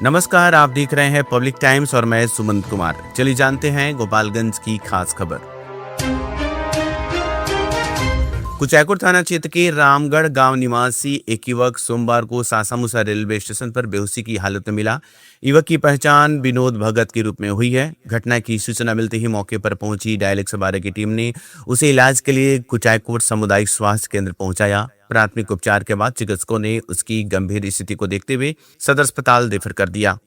नमस्कार, आप देख रहे हैं पब्लिक टाइम्स और मैं सुमंत कुमार। चलिए जानते हैं गोपालगंज की खास खबर। कुचायकोट थाना क्षेत्र के रामगढ़ गांव निवासी एक युवक सोमवार को सासामुसा रेलवे स्टेशन पर बेहोशी की हालत में मिला। युवक की पहचान विनोद भगत के रूप में हुई है। घटना की सूचना मिलते ही मौके पर पहुंची डायल 112 की टीम ने उसे इलाज के लिए कुचायकोट सामुदायिक स्वास्थ्य केंद्र पहुंचाया। प्राथमिक उपचार के बाद चिकित्सकों ने उसकी गंभीर स्थिति को देखते हुए सदर अस्पताल रेफर कर दिया।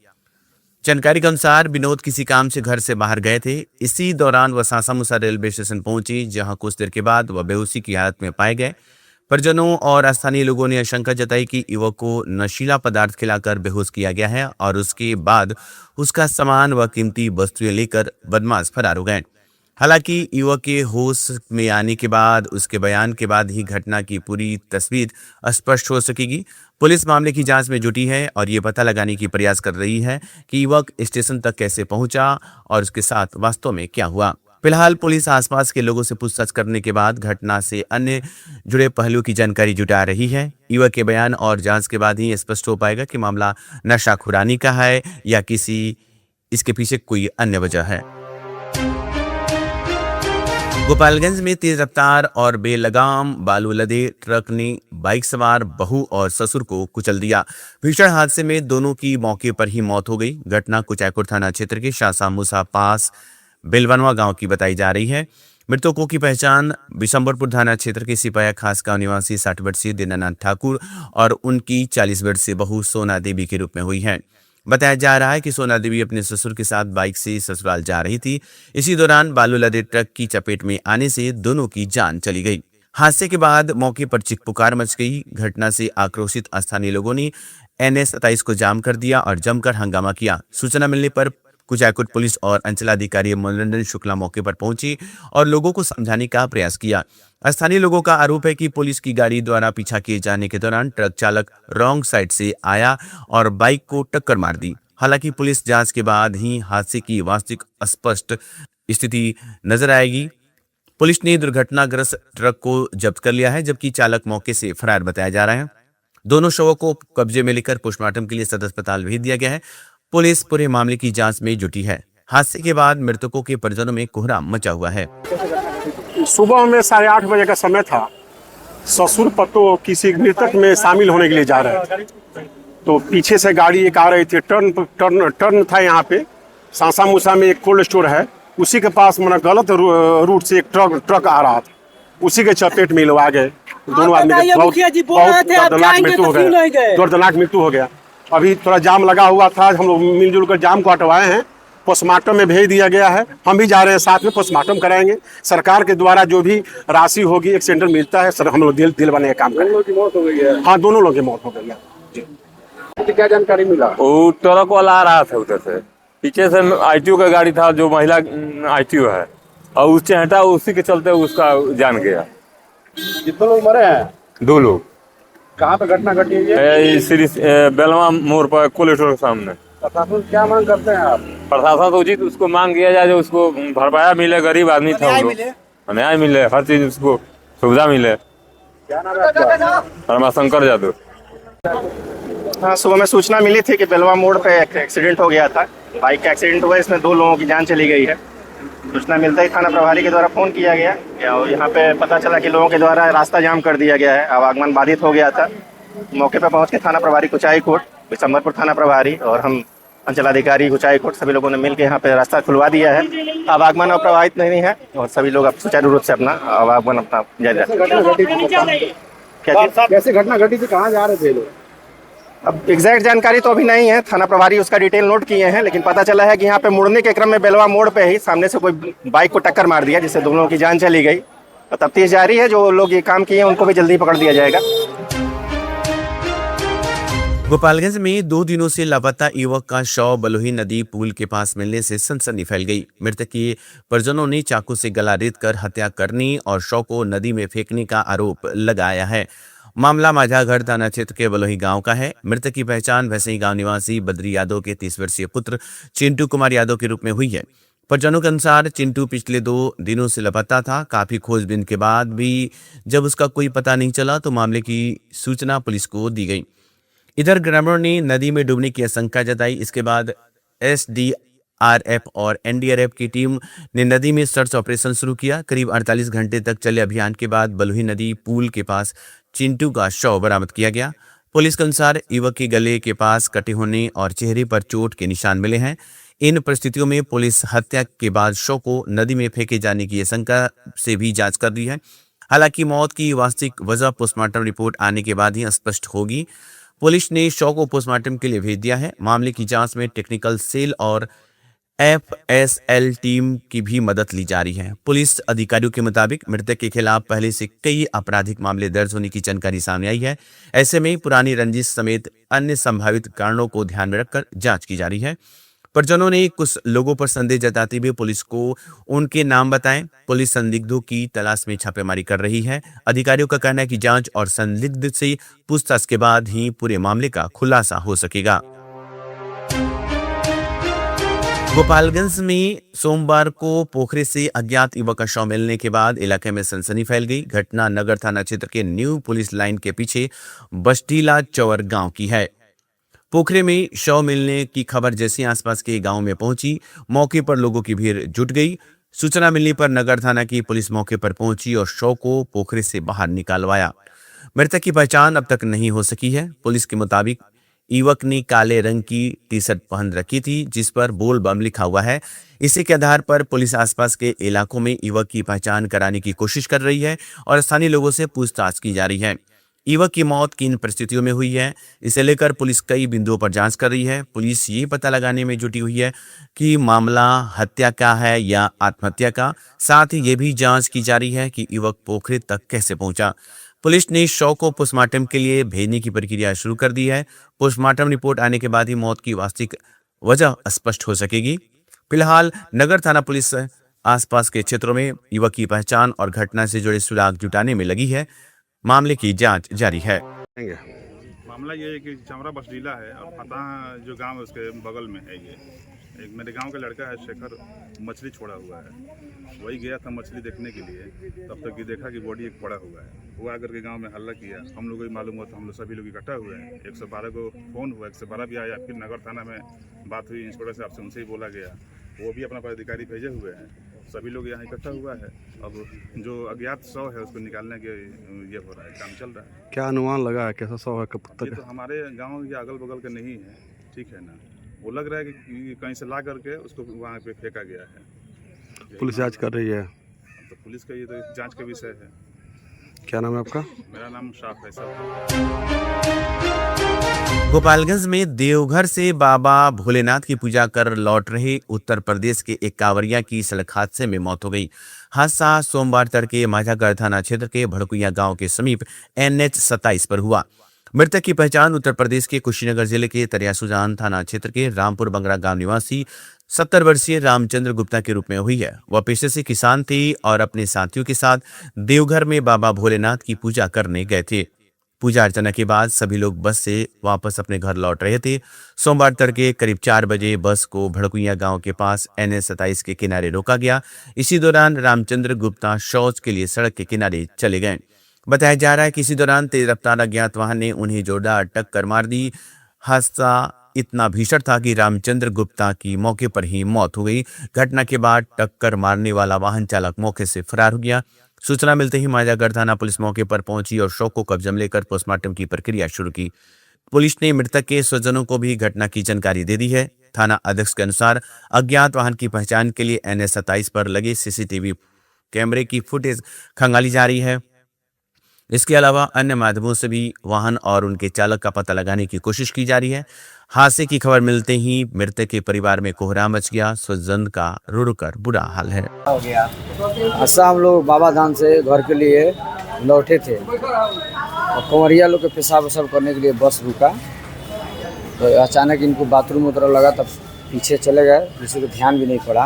जानकारी के अनुसार विनोद किसी काम से घर से बाहर गए थे। इसी दौरान वह सासामुसा रेलवे स्टेशन पहुंची, जहां कुछ देर के बाद वह बेहोशी की हालत में पाए गए। परिजनों और स्थानीय लोगों ने आशंका जताई कि युवक को नशीला पदार्थ खिलाकर बेहोश किया गया है और उसके बाद उसका सामान व कीमती वस्तुएं लेकर बदमाश फरार हो गए। हालांकि युवक के होश में आने के बाद उसके बयान के बाद ही घटना की पूरी तस्वीर स्पष्ट हो सकेगी। पुलिस मामले की जांच में जुटी है और ये पता लगाने की प्रयास कर रही है कि युवक स्टेशन तक कैसे पहुंचा और उसके साथ वास्तव में क्या हुआ। फिलहाल पुलिस आसपास के लोगों से पूछताछ करने के बाद घटना से अन्य जुड़े पहलुओं की जानकारी जुटा रही है। युवक के बयान और जांच के बाद ही स्पष्ट हो पाएगा कि मामला नशाखुरानी का है या किसी इसके पीछे कोई अन्य वजह है। गोपालगंज में तेज रफ्तार और बेलगाम बालू लदे ट्रक ने बाइक सवार बहू और ससुर को कुचल दिया। भीषण हादसे में दोनों की मौके पर ही मौत हो गई। घटना कुचायकोट थाना क्षेत्र के सासामुसा पास बेलवनवा गांव की बताई जा रही है। मृतकों की पहचान बिशंबरपुर थाना क्षेत्र के सिपाया खास गांव निवासी 60 वर्षीय दीनानाथ ठाकुर और उनकी 40 वर्षीय बहू सोना देवी के रूप में हुई है। बताया जा रहा है कि सोना देवी अपने ससुर के साथ बाइक से ससुराल जा रही थी। इसी दौरान बालू लदे ट्रक की चपेट में आने से दोनों की जान चली गई। हादसे के बाद मौके पर चीख पुकार मच गई। घटना से आक्रोशित स्थानीय लोगों ने NH 27 को जाम कर दिया और जमकर हंगामा किया। सूचना मिलने पर कुचायकोट पुलिस और अंचलाधिकारी मनोरंजन शुक्ला मौके पर पहुंची और लोगों को समझाने का प्रयास किया। स्थानीय लोगों का आरोप है कि पुलिस की गाड़ी द्वारा पीछा किए जाने के दौरान ट्रक चालक रॉन्ग साइड से आया और बाइक को टक्कर मार दी। हालांकि पुलिस जांच के बाद ही हादसे की वास्तविक स्पष्ट स्थिति नजर आएगी। पुलिस ने दुर्घटनाग्रस्त ट्रक को जब्त कर लिया है, जबकि चालक मौके से फरार बताया जा रहा है। दोनों शवों को कब्जे में लेकर पोस्टमार्टम के लिए सदर अस्पताल भेज दिया गया है। पुलिस पूरे मामले की जांच में जुटी है। हादसे के बाद मृतकों के परिजनों में कोहराम मचा हुआ है। सुबह में 8:30 बजे का समय था। ससुर पतो किसी मृतक में शामिल होने के लिए जा रहे थे, तो पीछे से गाड़ी एक आ रही थी। टर्न था यहाँ पे। सासामुसा में एक कोल्ड स्टोर है, उसी के पास मना गलत रूट से एक ट्रक आ रहा था, उसी के चपेट में लोग आ गए। दोनों आदमी बहुत दर्दनाक मृत्यु हो गया। अभी थोड़ा जाम लगा हुआ था, हम लोग मिलजुल कर जाम को हटवाए हैं। पोस्टमार्टम में भेज दिया गया है। हम भी जा रहे हैं, साथ में पोस्टमार्टम कराएंगे। सरकार के द्वारा जो भी राशि होगी, एक सेंटर मिलता है सर, हम लोग दिलवाने का काम करेंगे। दोनों की मौत हो गई है। हाँ, दोनों लोगों की मौत हो गई है जी। क्या जानकारी मिला? वो ट्रक वाला आ रहा था उधर से, पीछे से ITO का गाड़ी था, जो महिला ITO है, और उससे हटा, उसी के चलते उसका जान गया। कितने लोग मरे हैं? 2 लोग। कहाँ पे घटना घटी है? श्री बेलवा मोड़ पर कोल्ड स्टोर के सामने। प्रशासन क्या मांग करते हैं आप? प्रशासन तो उचित उसको मांग किया जाए, जो उसको भरपाया मिले। गरीब आदमी था, न्याय मिले, हर चीज उसको सुविधा मिले। क्या नाम है आपका? रमाशंकर यादव। हाँ, सुबह में सूचना मिली थी कि बेलवा मोड़ पे एक एक्सीडेंट हो गया था। बाइक का एक्सीडेंट हुआ, इसमें 2 लोगों की जान चली गई है। सूचना मिलते ही थाना प्रभारी के द्वारा फोन किया गया। यहाँ पे पता चला कि लोगों के द्वारा रास्ता जाम कर दिया गया है, आवागमन बाधित हो गया था। मौके पर पहुंच के थाना प्रभारी कुचायकोट, बिशंबरपुर थाना प्रभारी और हम अंचलाधिकारी कुचायकोट सभी लोगों ने मिलकर यहाँ पे रास्ता खुलवा दिया है। आवागमन अब प्रभावित नहीं है और सभी लोग अब सुचारू रूप से अपना आवागमन अपना जारी रखें। कैसे घटना घटी थी, कहाँ जा रहे थे लोग? अब एग्जैक्ट जानकारी तो अभी नहीं है, थाना प्रभारी उसका डिटेल नोट किए हैं, लेकिन पता चला है कि यहाँ पे मुड़ने के क्रम में बेलवा मोड़ पे ही सामने से कोई बाइक को टक्कर मार दिया, जिससे दोनों की जान चली गई। तो तफ्तीश जारी है, जो लोग ये काम किए हैं उनको भी जल्दी पकड़ दिया जाएगा। गोपालगंज में 2 दिनों से लापता युवक का शव बलुही नदी पुल के पास मिलने से सनसनी फैल गई। मृतक के परिजनों ने चाकू से गला रेत कर हत्या करने और शव को नदी में फेंकने का आरोप लगाया है। मामला माझागढ़ थाना क्षेत्र के बलोही गांव का है। मृतक की पहचान वैसे गांव निवासी बद्री यादव के 30 वर्षीय पुत्र चिंटू कुमार यादव के रूप में हुई है। परिजनों के अनुसार चिंटू पिछले 2 दिनों से लापता था। काफी खोजबीन के बाद भी जब उसका कोई पता नहीं चला तो मामले की सूचना पुलिस को दी गई। इधर ग्रामीणों ने नदी में डूबने की आशंका जताई। इसके बाद एसडीआरएफ और एनडीआरएफ की टीम ने नदी में सर्च ऑपरेशन शुरू किया। करीब 48 घंटे तक चले अभियान के बाद बलुही नदी पुल के पास चिंटू का शव बरामद किया गया। पुलिस के अनुसार युवक के गले के पास कटे होने और चेहरे पर चोट के निशान मिले हैं। इन परिस्थितियों में पुलिस हत्या के बाद शव को नदी में फेंके जाने की आशंका से भी जांच कर रही है। हालांकि मौत की वास्तविक वजह पोस्टमार्टम रिपोर्ट आने के बाद ही स्पष्ट होगी। पुलिस ने शव को पोस्टमार्टम के लिए भेज दिया है। मामले की जांच में टेक्निकल सेल और एफएसएल टीम की भी मदद ली जा रही है। पुलिस अधिकारियों के मुताबिक मृतक के खिलाफ पहले से कई आपराधिक मामले दर्ज होने की जानकारी सामने आई है। ऐसे में पुरानी रंजिश समेत अन्य संभावित कारणों को ध्यान में रखकर जांच की जा रही है। परिजनों ने कुछ लोगों पर संदेह जताते हुए पुलिस को उनके नाम बताएं। पुलिस संदिग्धों की तलाश में छापेमारी कर रही है। अधिकारियों का कहना है कि जांच और संदिग्ध से पूछताछ के बाद ही पूरे मामले का खुलासा हो सकेगा। गोपालगंज में सोमवार को पोखरे से अज्ञात युवक का शव मिलने के बाद इलाके में सनसनी फैल गई। घटना नगर थाना क्षेत्र के न्यू पुलिस लाइन के पीछे बस्टीला चौर गांव की है। पोखरे में शव मिलने की खबर जैसे आसपास के गांव में पहुंची, मौके पर लोगों की भीड़ जुट गई। सूचना मिलने पर नगर थाना की पुलिस मौके पर पहुंची और शव को पोखरे से बाहर निकालवाया। मृतक की पहचान अब तक नहीं हो सकी है। पुलिस के मुताबिक युवक ने काले रंग की टी शर्ट पहन रखी थी जिस पर बोल बम लिखा हुआ है। इसी के आधार पर पुलिस आसपास के इलाकों में युवक की पहचान कराने की कोशिश कर रही है और स्थानीय लोगों से पूछताछ की जा रही है। युवक की मौत किन परिस्थितियों में हुई है, इसे लेकर पुलिस कई बिंदुओं पर जांच कर रही है। पुलिस ये पता लगाने में जुटी हुई है कि मामला हत्या का है या आत्महत्या का। साथ ही ये भी जांच की जा रही है कि युवक पोखरे तक कैसे पहुंचा। पुलिस ने शव को पोस्टमार्टम के लिए भेजने की प्रक्रिया शुरू कर दी है। पोस्टमार्टम रिपोर्ट आने के बाद ही मौत की वास्तविक वजह स्पष्ट हो सकेगी। फिलहाल नगर थाना पुलिस आसपास के क्षेत्रों में युवक की पहचान और घटना से जुड़े सुराग जुटाने में लगी है। मामले की जांच जारी है। मामला ये है कि चमरा बसडीला है और फतह जो गांव है उसके बगल में है। ये एक मेरे गांव का लड़का है शेखर, मछली छोड़ा हुआ है। वही गया था मछली देखने के लिए, तब तक ये देखा कि बॉडी एक पड़ा हुआ है। वो आकर के गांव में हल्ला किया। हम लोगों को मालूम हुआ तो हम लोग सभी लोग इकट्ठा हुए हैं। 112 को फ़ोन हुआ, 112 भी आया। फिर नगर थाना में बात हुई, इंस्पेक्टर साहब से उनसे ही बोला गया। वो भी अपना पदाधिकारी भेजे हुए हैं। सभी लोग यहाँ इकट्ठा हुआ है। अब जो अज्ञात शव है उसको निकालने के ये हो रहा है, काम चल रहा है। क्या अनुमान लगा है कैसा शव है, कब ये तो हमारे गांव या अगल बगल का नहीं है, ठीक है ना। वो लग रहा है कि कहीं से ला करके उसको वहाँ पे फेंका गया है। पुलिस जांच कर रही है। तो पुलिस का ये तो जांच का विषय है। क्या नाम है आपका? मेरा नाम शाह फैसल। गोपालगंज में देवघर से बाबा भोलेनाथ की पूजा कर लौट रहे उत्तर प्रदेश के एक कांवरिया की सड़क हादसे में मौत हो गई। हादसा सोमवार तड़के माझागढ़ थाना क्षेत्र के भड़कुइया गांव के समीप NH 27 पर हुआ। मृतक की पहचान उत्तर प्रदेश के कुशीनगर जिले के तरियासुजान थाना क्षेत्र के रामपुर बंगरा गांव निवासी 70 वर्षीय रामचंद्र गुप्ता के रूप में हुई है। वह पेशे से किसान थे और अपने साथियों के साथ देवघर में बाबा भोलेनाथ की पूजा करने गए थे। पूजा अर्चना के बाद सभी लोग बस से वापस अपने घर लौट रहे थे। सोमवार तड़के करीब 4 बजे बस को भड़कुइया गांव के पास NH 27 के किनारे रोका गया। इसी दौरान रामचंद्र गुप्ता शौच के लिए सड़क के किनारे चले गए। बताया जा रहा है कि इसी दौरान तेज रफ्तार अज्ञात वाहन ने उन्हें जोरदार टक्कर मार दी। हादसा इतना भीषण था कि रामचंद्र गुप्ता की मौके पर ही मौत हो गई। घटना के बाद टक्कर मारने वाला वाहन चालक मौके से फरार हो गया। सूचना मिलते ही माझागढ़ थाना पुलिस मौके पर पहुंची और शव को कब्जे में लेकर पोस्टमार्टम की प्रक्रिया शुरू की। पुलिस ने मृतक के स्वजनों को भी घटना की जानकारी दे दी है। थाना अध्यक्ष के अनुसार अज्ञात वाहन की पहचान के लिए NH 27 पर लगे CCTV कैमरे की फुटेज खंगाली जा रही है। इसके अलावा अन्य माध्यमों से भी वाहन और उनके चालक का पता लगाने की कोशिश की जा रही है। हादसे की खबर मिलते ही मृतक के परिवार में कोहराम मच गया। स्वजन का रो कर बुरा हाल है। ऐसा हम लोग बाबा धाम से घर के लिए लौटे थे और कंवरिया लोग के पेशाब वसाब करने के लिए बस रुका, तो अचानक इनको बाथरूम उधर लगा, तब पीछे चले गए, किसी को ध्यान भी नहीं पड़ा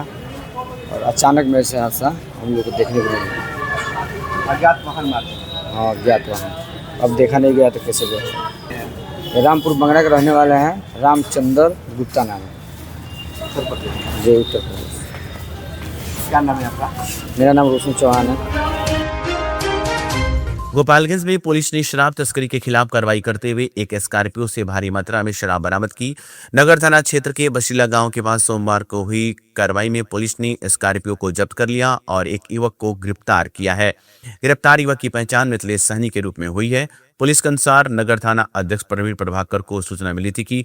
और अचानक में से हादसा हम लोग को देखने को मिला। अज्ञात वाहन मार। हाँ, अज्ञात वाहन। अब देखा नहीं गया तो कैसे गया। रामपुर बंगरा के रहने वाले हैं, रामचंद्र गुप्ता नाम है। उत्तर प्रदेश। जी, उत्तर प्रदेश। क्या नाम है आपका? मेरा नाम रोशन चौहान है। गोपालगंज में पुलिस ने शराब तस्करी के खिलाफ कार्रवाई करते हुए एक स्कॉर्पियो से भारी मात्रा में शराब बरामद की। नगर थाना क्षेत्र के बशीला गांव के पास सोमवार को हुई कार्रवाई में पुलिस ने स्कॉर्पियो को जब्त कर लिया और एक युवक को गिरफ्तार किया है। गिरफ्तार युवक की पहचान मिथिलेश सहनी के रूप में हुई है। पुलिस के अनुसार नगर थाना अध्यक्ष प्रवीण प्रभाकर को सूचना मिली थी कि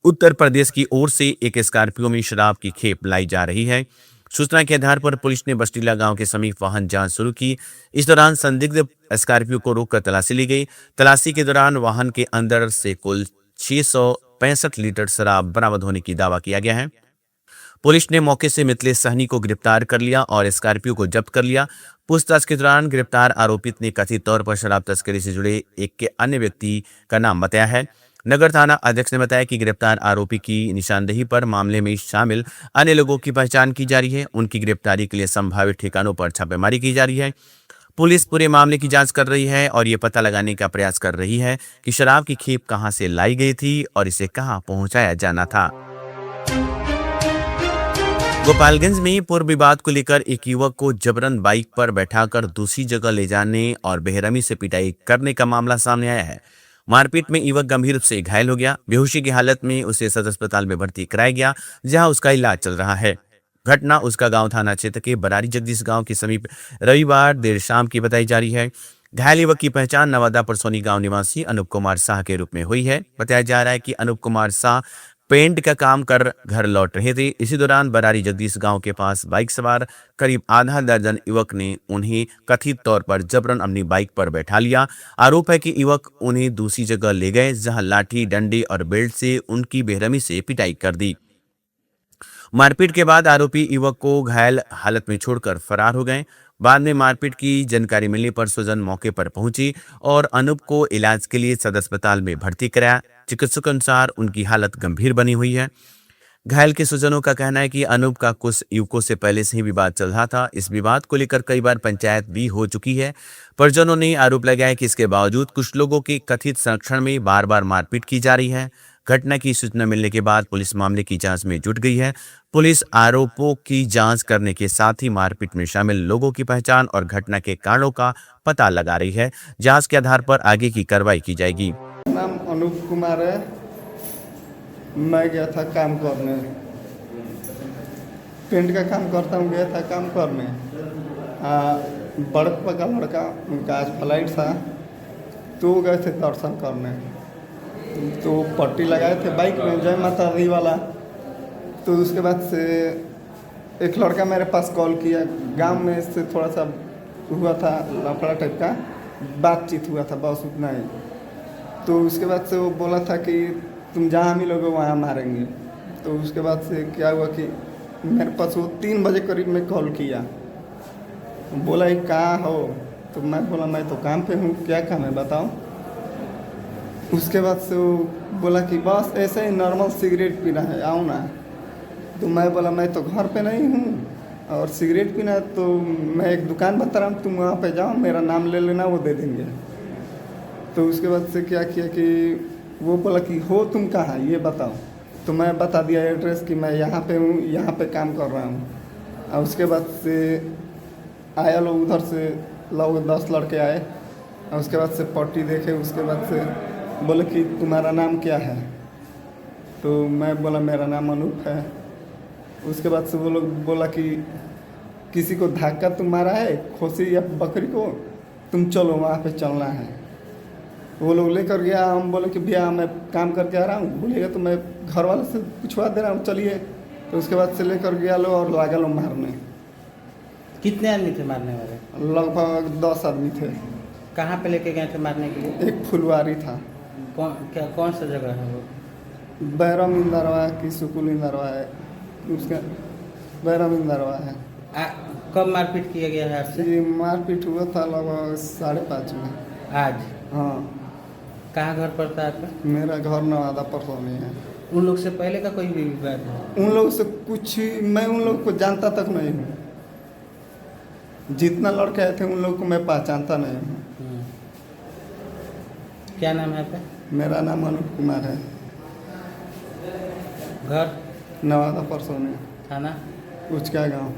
उत्तर प्रदेश की ओर से एक स्कॉर्पियो में शराब की खेप लाई जा रही है। सूचना के आधार पर पुलिस ने बस्टीला गांव के समीप वाहन जांच शुरू की। इस दौरान संदिग्ध स्कॉर्पियो को रोककर तलाशी ली गई। तलाशी के दौरान वाहन के अंदर से कुल 665 लीटर शराब बरामद होने की दावा किया गया है। पुलिस ने मौके से मिथिलेश सहनी को गिरफ्तार कर लिया और स्कॉर्पियो को जब्त कर लिया। पूछताछ के दौरान गिरफ्तार आरोपित ने कथित तौर पर शराब तस्करी से जुड़े एक के अन्य व्यक्ति का नाम बताया है। नगर थाना अध्यक्ष ने बताया कि गिरफ्तार आरोपी की निशानदेही पर मामले में शामिल अन्य लोगों की पहचान की जा रही है। उनकी गिरफ्तारी के लिए संभावित ठिकानों पर छापेमारी की जा रही है। पुलिस पूरे मामले की जांच कर रही है और ये पता लगाने का प्रयास कर रही है कि शराब की खेप कहां से लाई गई थी और इसे कहां पहुंचाया जाना था। गोपालगंज में पूर्व विवाद को लेकर एक युवक को जबरन बाइक पर बैठाकर दूसरी जगह ले जाने और बेरहमी से पिटाई करने का मामला सामने आया है। मारपीट में युवक गंभीर रूप से घायल हो गया। बेहोशी की हालत में उसे सदर अस्पताल में भर्ती कराया गया, जहां उसका इलाज चल रहा है। घटना उसका गांव थाना क्षेत्र के बरारी जगदीश गांव के समीप रविवार देर शाम की बताई जा रही है। घायल युवक की पहचान नवादा परसोनी गांव निवासी अनूप कुमार शाह के रूप में हुई है। बताया जा रहा है कि अनूप कुमार शाह पेंट का काम कर घर लौट रहे थे। इसी दौरान बरारी जगदीश गांव के पास बाइक सवार करीब आधा दर्जन युवक ने उन्हें कथित तौर पर जबरन अपनी बाइक पर बैठा लिया। आरोप है कि युवक उन्हें दूसरी जगह ले गए, जहां लाठी, डंडे और बेल्ट से उनकी बेरहमी से पिटाई कर दी। मारपीट के बाद आरोपी युवक को घायल हालत में छोड़कर फरार हो गए। बाद में मारपीट की जानकारी मिलने पर स्वजन मौके पर पहुंची और अनूप को इलाज के लिए सदर अस्पताल में भर्ती कराया। चिकित्सक अनुसार उनकी हालत गंभीर बनी हुई है। घायल के स्वजनों का कहना है कि अनूप का कुछ युवकों से पहले से ही विवाद चल रहा था। इस विवाद को लेकर कई बार पंचायत भी हो चुकी है। परिजनों ने आरोप लगाया कि इसके बावजूद कुछ लोगों के कथित संरक्षण में बार बार मारपीट की जा रही है। घटना की सूचना मिलने के बाद पुलिस मामले की जांच में जुट गई है। पुलिस आरोपों की जांच करने के साथ ही मारपीट में शामिल लोगों की पहचान और घटना के कारणों का पता लगा रही है। जांच के आधार पर आगे की कार्रवाई की जाएगी। नाम अनूप कुमार है। मैं गया था काम करने, पेंट का काम करता हूँ। गया था काम करने, बड़प्पा का लड़का, उनका आज फ्लाइट था, तो गए थे दर्शन करने। तो पट्टी लगाए थे बाइक में, जय माता दी वाला। तो उसके बाद से एक लड़का मेरे पास कॉल किया। गांव में से थोड़ा सा हुआ था लफड़ा टाइप का, बातचीत हुआ था, बस उतना ही। तो उसके बाद से वो बोला था कि तुम जहाँ मिलोगे वहाँ मारेंगे। तो उसके बाद से क्या हुआ कि मेरे पास वो 3 बजे करीब में कॉल किया। बोला ये कहाँ हो? तो मैं बोला मैं तो काम पे हूँ। क्या काम है बताओ? उसके बाद से वो बोला कि बस ऐसे ही नॉर्मल सिगरेट पीना है, आओ ना। तो मैं बोला मैं तो घर पे नहीं हूँ और सिगरेट पीना है तो मैं एक दुकान बता रहा हूँ, तुम वहाँ पे जाओ, मेरा नाम ले लेना, वो दे देंगे। तो उसके बाद से क्या किया कि वो बोला कि हो तुम कहाँ ये बताओ। तो मैं बता दिया एड्रेस कि मैं यहाँ पे हूँ, यहाँ पे काम कर रहा हूँ। और उसके बाद से आया लोग, उधर से लोग 10 लड़के आए और उसके बाद से पट्टी देखे। उसके बाद से बोले कि तुम्हारा नाम क्या है? तो मैं बोला मेरा नाम अनूप है। उसके बाद से वो लोग बोला कि किसी को धक्का तुम मारा है, खोसी या बकरी को, तुम चलो वहाँ पे चलना है। वो लोग लेकर गया। हम बोले कि भैया मैं काम करके आ रहा हूँ, बोलिएगा तो मैं घर वाले से पूछवा दे रहा हूँ, चलिए। तो उसके बाद से लेकर गया लो और लगा लो मारने। कितने आदमी थे मारने वाले? लगभग 10 आदमी थे। कहाँ पे लेके गए थे मारने के लिए? एक फुलवारी था। कौन सा जगह है वो? बैरम इंदरवा की सुकुल इंदरवा है, उसका बैरम इंदरवा है। कब मारपीट किया गया है आपसे? ये मारपीट हुआ था लगभग 5:30 में आज। हाँ। कहाँ घर पड़ता है आपका? मेरा घर नवादा परसोनी है। उन लोग से पहले का कोई भी विवाद है? उन लोग से कुछ मैं उन लोग को जानता तक नहीं हूँ। जितना लड़के आए थे उन लोग को मैं पहचानता नहीं हूँ। क्या नाम है आपका? मेरा नाम अनूप कुमार है। घर? नवादा परसोनी। थाना? उचका गाँव।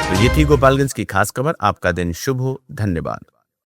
तो ये थी गोपालगंज की खास खबर। आपका दिन शुभ हो। धन्यवाद।